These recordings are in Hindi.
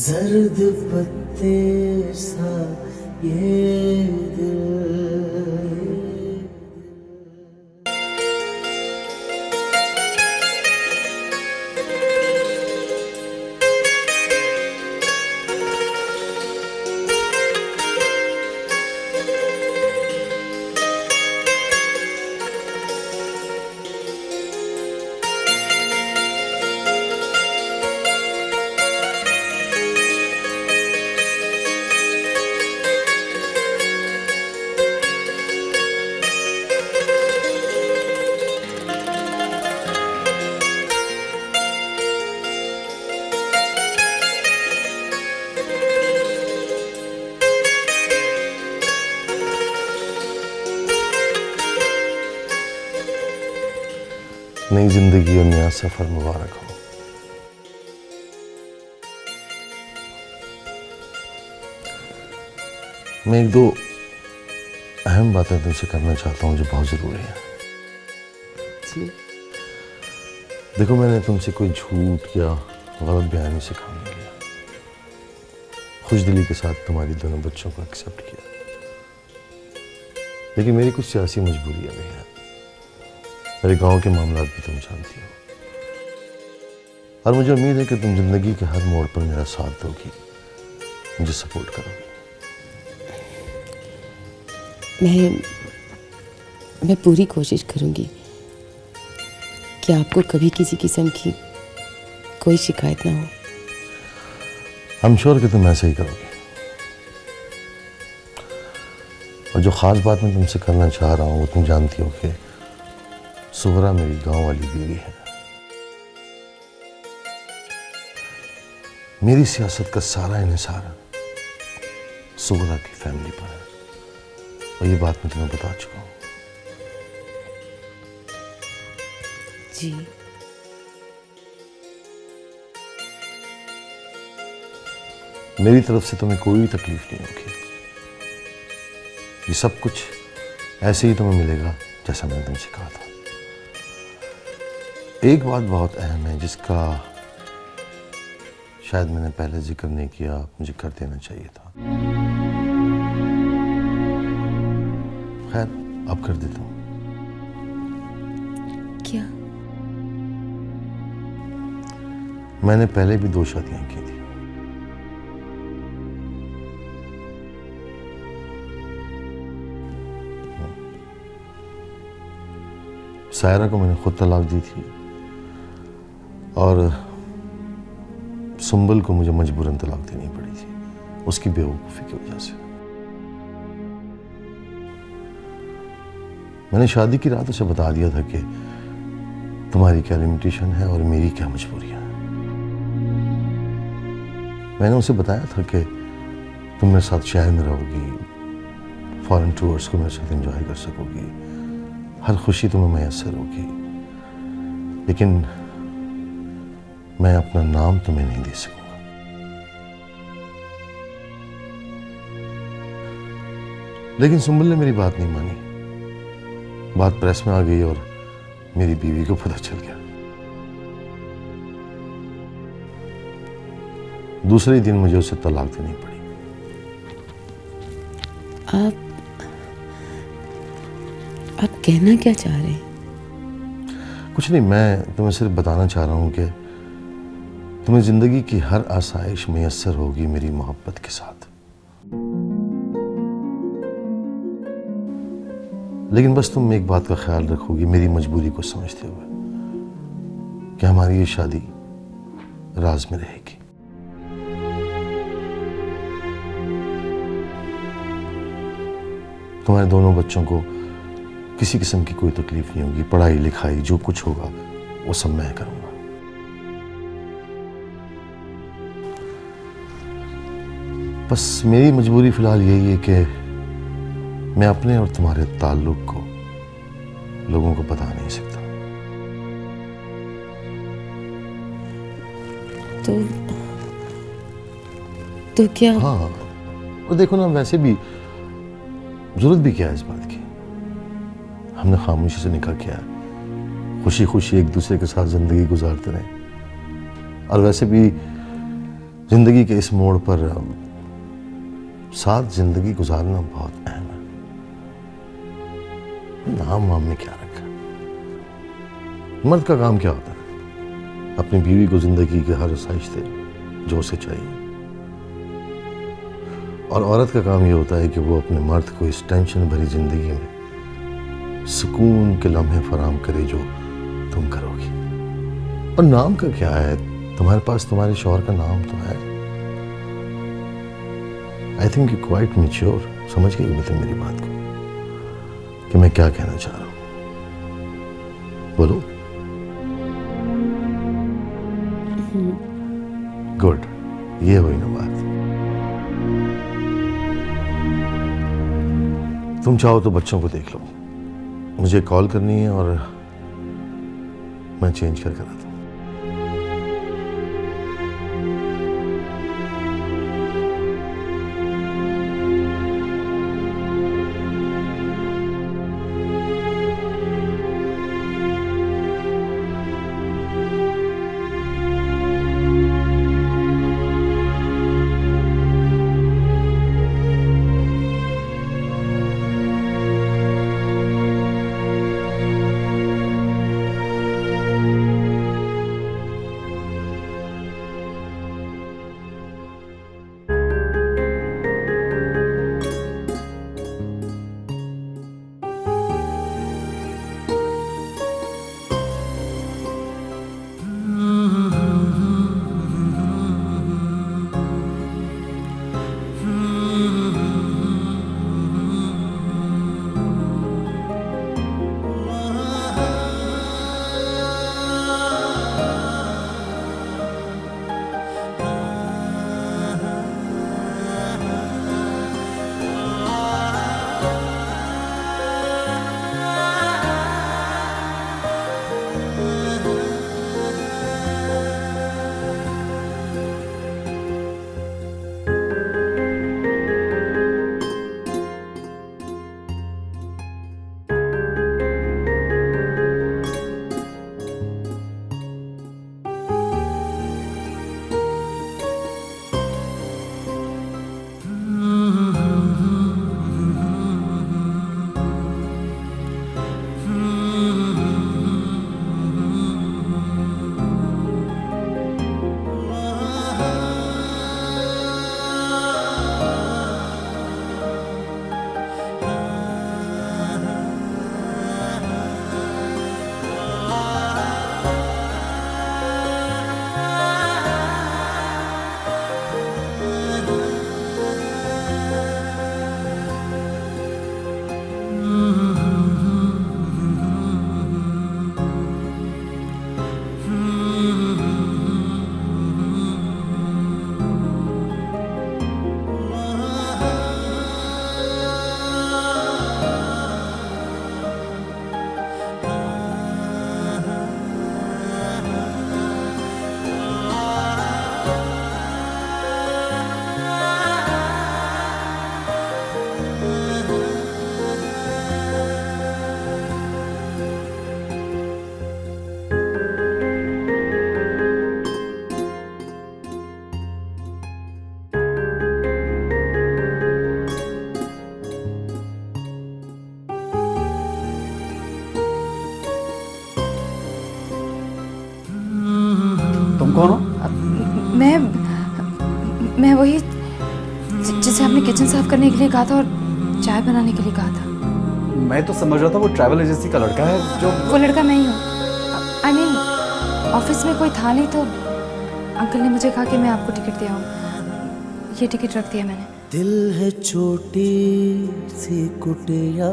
जर्द पत्ते सा ये दिल। नई जिंदगी और नया सफर मुबारक हो। मैं एक दो अहम बातें तुमसे करना चाहता हूं जो बहुत जरूरी है। जी। देखो, मैंने तुमसे कोई झूठ या गलत बयानी से काम नहीं लिया। खुशदिली के साथ तुम्हारी दोनों बच्चों को एक्सेप्ट किया, लेकिन मेरी कुछ सियासी मजबूरियां भी हैं। मेरे गांव के मामलात भी तुम जानती हो, और मुझे उम्मीद है कि तुम जिंदगी के हर मोड़ पर मेरा साथ दोगी, मुझे सपोर्ट करोगी। मैं पूरी कोशिश करूंगी कि आपको कभी किसी किस्म की कोई शिकायत ना हो। आई एम श्योर कि तुम ऐसे ही करोगे। और जो खास बात मैं तुमसे करना चाह रहा हूं वो तुम जानती हो कि सुगरा मेरी गांव वाली बीवी है। मेरी सियासत का सारा इन्हिसार सुगरा की फैमिली पर है, और ये बात मैं तुम्हें बता चुका हूं। जी। मेरी तरफ से तुम्हें कोई तकलीफ नहीं होगी। ये सब कुछ ऐसे ही तुम्हें मिलेगा जैसा मैंने तुमसे कहा था। एक बात बहुत अहम है जिसका शायद मैंने पहले जिक्र नहीं किया, मुझे कर देना चाहिए था। खैर, अब कर देता हूं। क्या? मैंने पहले भी 2 शादियां की थी। सायरा को मैंने खुद तलाक दी थी, और सुंबल को मुझे मजबूरन तलाक देनी पड़ी थी, उसकी बेवकूफ़ी की वजह से। मैंने शादी की रात उसे बता दिया था कि तुम्हारी क्या लिमिटेशन है और मेरी क्या मजबूरियां हैं। मैंने उसे बताया था कि तुम मेरे साथ शहर में रहोगी, फॉरेन टूर्स को मेरे साथ एंजॉय कर सकोगी, हर खुशी तुम्हें मैसर होगी, लेकिन मैं अपना नाम तुम्हें नहीं दे सकूंगा। लेकिन सुंबल ने मेरी बात नहीं मानी। बात प्रेस में आ गई और मेरी बीवी को पता चल गया। दूसरे दिन मुझे उसे तलाक देनी पड़ी। आप कहना क्या चाह रहे हैं? कुछ नहीं, मैं तुम्हें सिर्फ बताना चाह रहा हूं कि तुम्हें जिंदगी की हर आसाइश मैसर होगी मेरी मोहब्बत के साथ। लेकिन बस तुम एक बात का ख्याल रखोगी, मेरी मजबूरी को समझते हुए, कि हमारी ये शादी राज में रहेगी। तुम्हारे दोनों बच्चों को किसी किस्म की कोई तकलीफ नहीं होगी। पढ़ाई लिखाई जो कुछ होगा वो सब मैं करूंगा। बस मेरी मजबूरी फिलहाल यही है कि मैं अपने और तुम्हारे ताल्लुक को लोगों को बता नहीं सकता। तो क्या? हाँ, और देखो ना, वैसे भी जरूरत भी क्या है इस बात की। हमने खामोशी से निकाह किया है, खुशी खुशी एक दूसरे के साथ जिंदगी गुजारते रहे। और वैसे भी जिंदगी के इस मोड़ पर साथ जिंदगी गुजारना बहुत अहम है। नाम वाम में क्या रखा? मर्द का काम क्या होता है? अपनी बीवी को जिंदगी के हर साइश्ते जो उसे चाहिए, और औरत का काम यह होता है कि वो अपने मर्द को इस टेंशन भरी जिंदगी में सुकून के लम्हे फराम करे जो तुम करोगी। और नाम का क्या है? तुम्हारे पास तुम्हारे शौहर का नाम तो है। I think you quite mature. समझ गई तुम मेरी बात को कि मैं क्या कहना चाह रहा हूं? बोलो। गुड, ये हुई ना बात। तुम चाहो तो बच्चों को देख लो, मुझे कॉल करनी है और मैं चेंज कर आता हूं। कौन हो? मैं वही जिसे आपने किचन साफ करने के लिए कहा था और चाय बनाने के लिए कहा था। मैं तो समझ रहा था वो ट्रैवल एजेंसी का लड़का है जो। वो लड़का मैं ही हूँ। आई मीन ऑफिस में कोई था नहीं तो अंकल ने मुझे कहा कि मैं आपको टिकट दे आऊँ। ये टिकट रख दिया मैंने। दिल है छोटी सी कुटिया,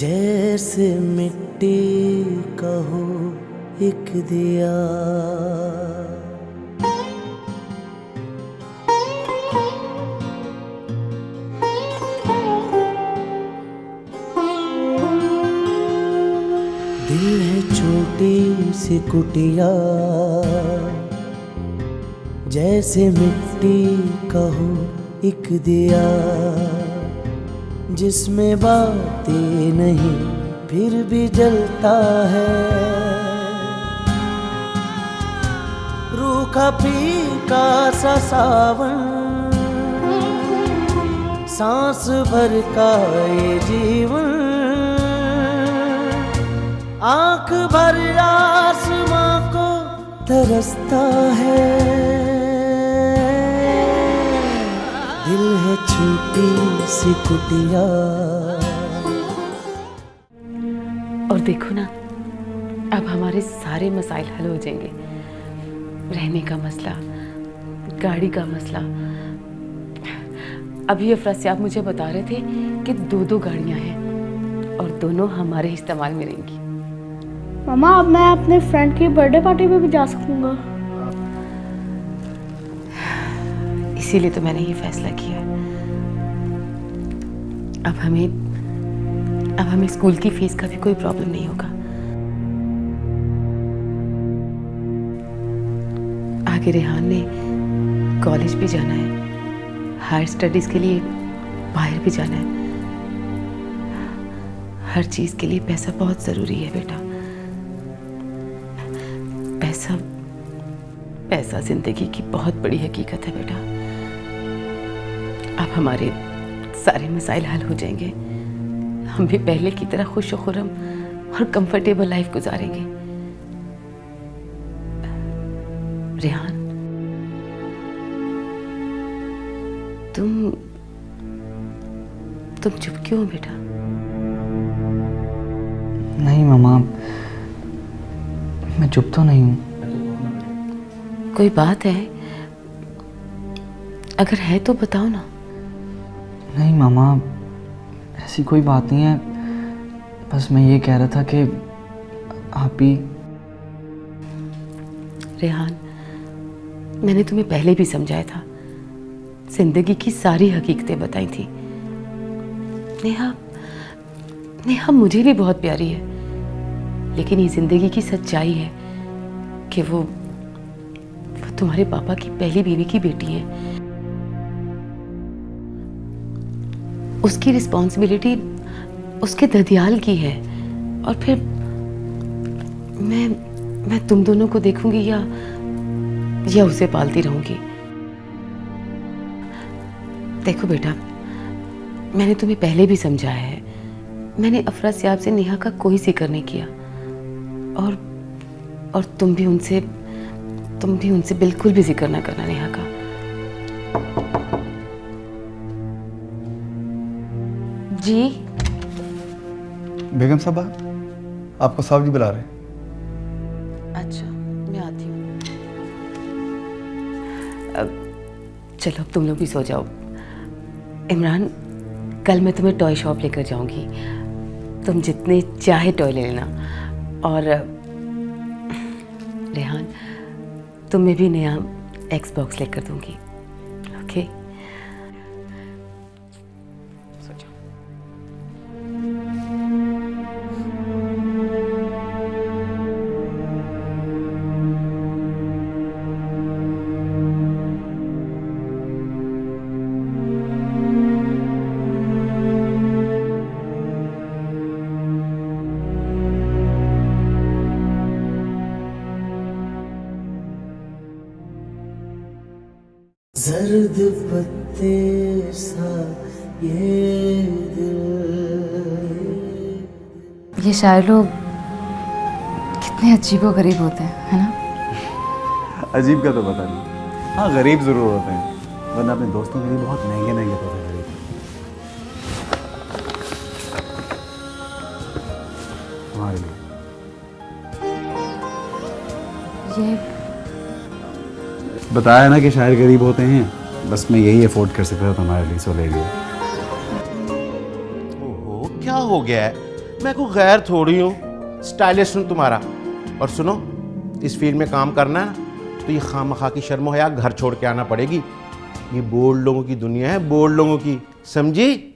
जैसे मिट्टी का हो एक दिया। दिल है छोटी सी कुटिया, जैसे मिट्टी का हो एक दिया, जिसमें बातें नहीं फिर भी जलता है। रूह सूखा फीका सा सावन, सांस भर का ये जीवन, आंख भर आसमां को तरसता है। दिल है छोटी सी कुटिया। और देखो ना, अब हमारे सारे मसाइल हल हो जाएंगे। रहने का मसला, गाड़ी का मसला। अभी अफरासियाब मुझे बता रहे थे कि 2-2 गाड़ियां हैं और दोनों हमारे इस्तेमाल में रहेंगी। मामा, अब मैं अपने फ्रेंड की बर्थडे पार्टी में भी जा सकूंगा। इसीलिए तो मैंने ये फैसला किया है। अब हमें स्कूल की फीस का भी कोई प्रॉब्लम नहीं होगा। आगे रेहान ने कॉलेज भी जाना है, हायर स्टडीज के लिए बाहर भी जाना है। हर चीज के लिए पैसा बहुत जरूरी है बेटा। पैसा जिंदगी की बहुत बड़ी हकीकत है बेटा। अब हमारे सारे मसाइल हल हो जाएंगे। हम भी पहले की तरह खुश और खुर्रम और कंफर्टेबल लाइफ गुजारेंगे। रेहान, तुम चुप क्यों हो बेटा? नहीं मामा, मैं चुप तो नहीं हूँ। कोई बात है? अगर है तो बताओ ना। नहीं मामा, ऐसी कोई बात नहीं है। बस मैं ये कह रहा था कि आप ही। रेहान, मैंने तुम्हें पहले भी समझाया था, जिंदगी की सारी हकीकतें बताई थी। नेहा मुझे भी बहुत प्यारी है, लेकिन ये जिंदगी की सच्चाई है कि वो तुम्हारे पापा की पहली बीवी की बेटी है। उसकी रिस्पॉन्सिबिलिटी उसके ददियाल की है, और फिर मैं तुम दोनों को देखूंगी या उसे पालती रहूंगी। देखो बेटा, मैंने तुम्हें पहले भी समझाया है, मैंने अफरासियाब से नेहा का कोई जिक्र नहीं किया, और तुम भी उनसे बिल्कुल भी जिक्र ना करना नेहा का। जी बेगम साहबा, आपको साहब जी बुला रहे हैं। अच्छा, मैं आती हूँ। चलो अब तुम लोग भी सो जाओ। इमरान, कल मैं तुम्हें टॉय शॉप लेकर जाऊंगी, तुम जितने चाहे टॉय ले लेना। और रेहान, तुम्हें भी नया एक्सबॉक्स लेकर दूंगी। ओके, सो जाओ। जर्द पत्ते सा ये दिल। ये शायर लोग कितने अजीबो गरीब होते हैं, है ना? अजीब का तो पता नहीं, हाँ गरीब जरूर होते हैं, वरना अपने दोस्तों के लिए बहुत महंगे महंगे तोहफे खरीदते हैं। तुम्हारे लिए ये बताया ना कि शायर गरीब होते हैं, बस मैं यही अफोर्ड कर सकता था तुम्हारे लिए, सो ले लिया। ओहो, क्या हो गया है? मैं कोई गैर थोड़ी हूँ, स्टाइलिश हूँ तुम्हारा। और सुनो, इस फील्ड में काम करना है ना, तो ये खामखा की शर्म हया घर छोड़ के आना पड़ेगी। ये बोल्ड लोगों की दुनिया है, बोल्ड लोगों की, समझी?